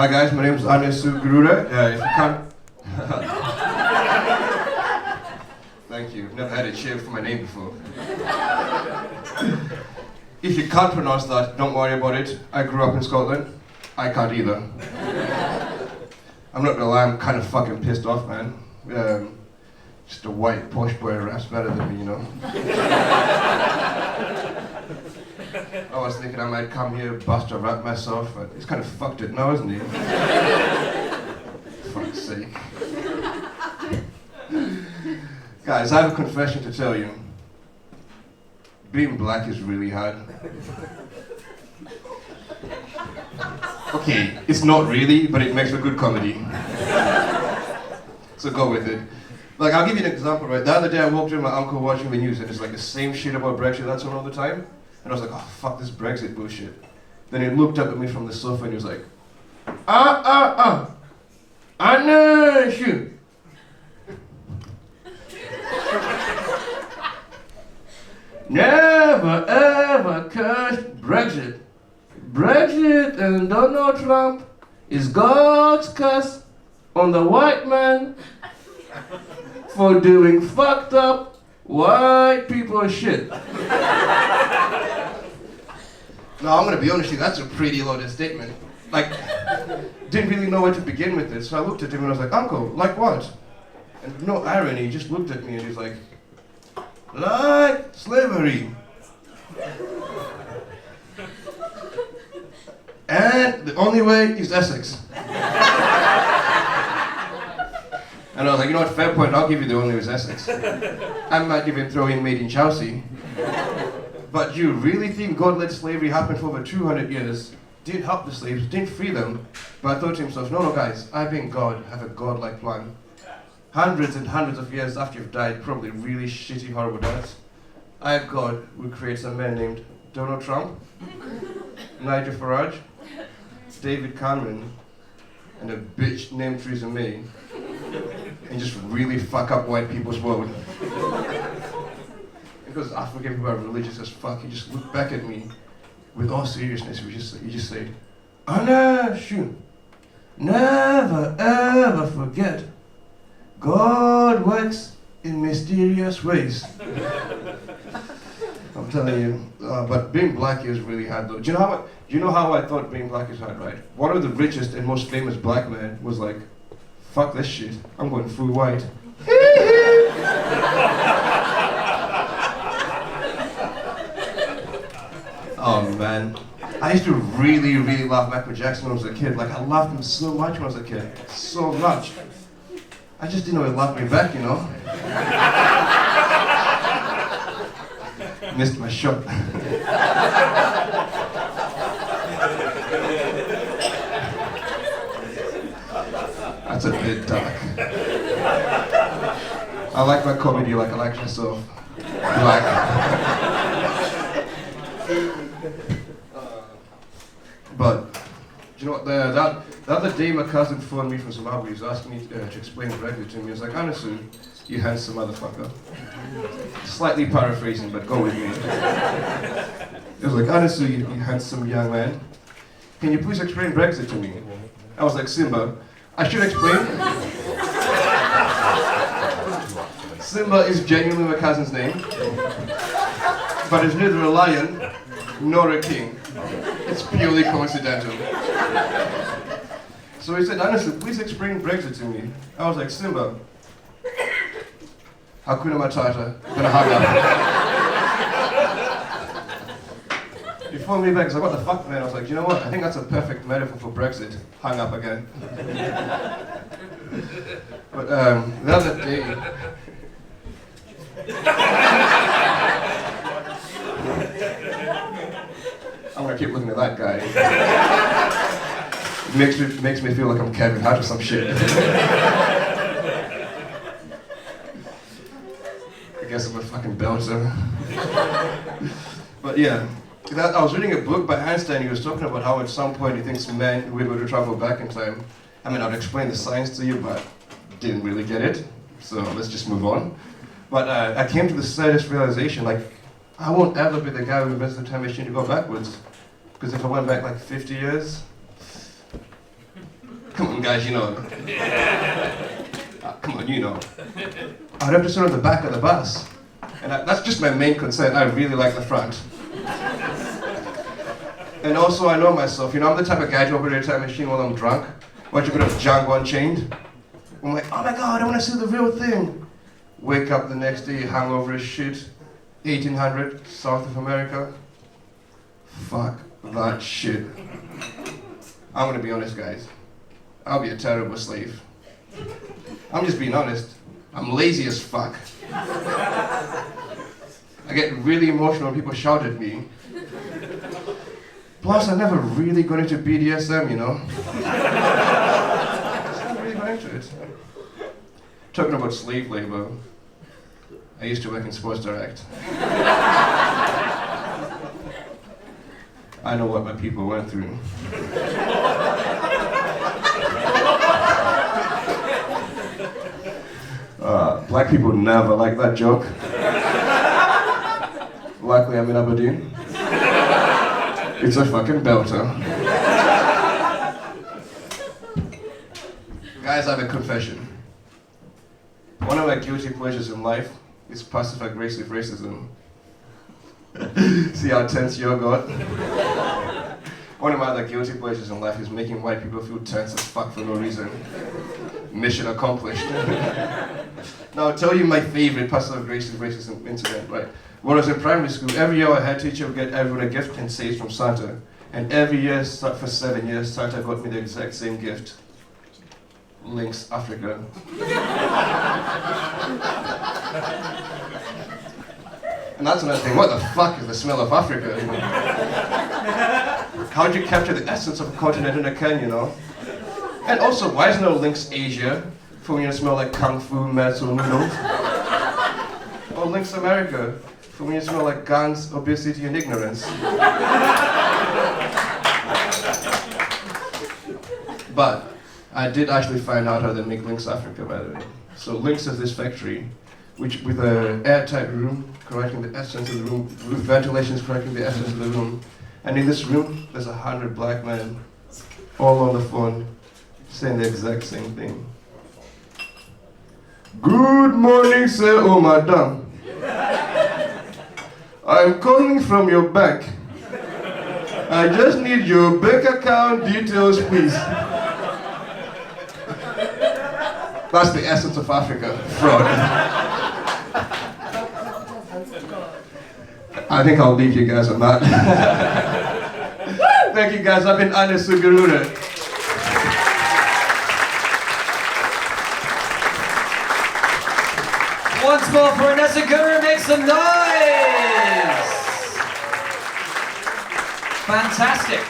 Hi guys, my name is Anesu Gurure. If you can't... Thank you, I've never had a cheer for my name before. If you can't pronounce that, don't worry about it. I grew up in Scotland. I can't either. I'm not gonna lie, I'm kind of fucking pissed off, man. Just a white posh boy raps better than me, you know? I was thinking I might come here, bust a rap myself, but he's kind of fucked it now, isn't he? For fuck's sake. Guys, I have a confession to tell you. Being black is really hard. Okay, it's not really, but it makes a good comedy. So go with it. Like, I'll give you an example, right? The other day I walked in with my uncle watching the news and it's like the same shit about Brexit that's on all the time. And I was like, oh fuck this Brexit bullshit. Then he looked up at me from the sofa and he was like, Anesu. Never ever curse Brexit. Brexit and Donald Trump is God's curse on the white man for doing fucked up white people shit. No, I'm gonna be honest with you, that's a pretty loaded statement. Like, didn't really know where to begin with it, so I looked at him and I was like, Uncle, like what? And no irony, he just looked at me and he's like, like slavery. And the only way is Essex. And I was like, you know what, fair point, I'll give you the only way is Essex. I might even throw in made in Chelsea. But you really think God let slavery happen for over 200 years, didn't help the slaves, didn't free them, but I thought to himself, no guys, I being God have a God-like plan. Hundreds and hundreds of years after you've died, probably really shitty, horrible deaths, I, God, will create some man named Donald Trump, Nigel Farage, David Cameron, and a bitch named Theresa May, and just really fuck up white people's world. Because African people are religious as fuck, you just look back at me with all seriousness, you just say, Anesu, never ever forget, God works in mysterious ways. I'm telling you, but being black is really hard though. Do you know how I thought being black is hard, right? One of the richest and most famous black men was like, fuck this shit, I'm going full white. Oh man, I used to really love Michael Jackson when I was a kid. Like I loved him so much when I was a kid, so much. I just didn't know he loved me back, you know? Missed my shot. That's a bit dark. I like my comedy like I like myself. Black. But, do you know what, the other day my cousin phoned me from Zimbabwe. He was asking me to explain Brexit to me. He was like, Anesu, you handsome motherfucker. Slightly paraphrasing, but go with me. He was like, Anesu, you handsome young man. Can you please explain Brexit to me? I was like, Simba, I should explain. Simba is genuinely my cousin's name, but it's neither a lion nor a king. It's purely coincidental. So he said, Anesu, please explain Brexit to me. I was like, Simba, Hakuna Matata, then I hung up. He phoned me back, he's like, what the fuck, man? I was like, you know what, I think that's a perfect metaphor for Brexit. Hung up again. But the other day, I'm gonna keep looking at that guy. It makes me feel like I'm Kevin Hart or some shit. I guess I'm a fucking belter. But yeah, I was reading a book by Einstein. He was talking about how at some point he thinks men will be able to travel back in time. I mean, I'd explain the science to you, but didn't really get it. So let's just move on. But I came to the saddest realization, like, I won't ever be the guy who invents the time machine to go backwards. Because if I went back like 50 years, Come on, guys, you know. Come on, you know. I'd have to sit on the back of the bus. And that's just my main concern. I really like the front. And also, I know myself. You know, I'm the type of guy to operate a time machine while I'm drunk. Watch a bit of Django Unchained. I'm like, oh my god, I want to see the real thing. Wake up the next day, hungover as shit. 1800, South of America. Fuck that shit. I'm gonna be honest, guys. I'll be a terrible slave. I'm just being honest. I'm lazy as fuck. I get really emotional when people shout at me. Plus, I never really got into BDSM, you know? I never really got into it. Talking about slave labor, I used to work in Sports Direct. I know what my people went through. Black people never like that joke. Luckily, I'm in Aberdeen. It's a fucking belter. Guys, I have a confession. One of my guilty pleasures in life is passive-aggressive racism. See how tense you got? One of my other guilty pleasures in life is making white people feel tense as fuck for no reason. Mission accomplished. Now I'll tell you my favorite passive-aggressive racism incident, right? When I was in primary school, every year our head teacher would get everyone a gift and say it's from Santa. And every year, for 7 years, Santa got me the exact same gift. Lynx Africa. And that's another thing, what the fuck is the smell of Africa? You know? How do you capture the essence of a continent in a can, you know? And also, why isn't there Lynx Asia for when you smell like Kung Fu mezzo noodles? Or Lynx America for when you smell like guns, obesity, and ignorance? But I did actually find out how they make Lynx Africa, by the way. So Lynx is this factory, which with an airtight room, correcting the essence of the room, with ventilation is correcting the essence of the room. And in this room, there's 100 black men, all on the phone, saying the exact same thing. Good morning, sir, oh madam. I'm calling from your bank. I just need your bank account details, please. That's the essence of Africa, fraud. I think I'll leave you guys on that. Thank you guys, I've been Anesu Gurure. Once more for Anesu Gurure, make some noise! Fantastic.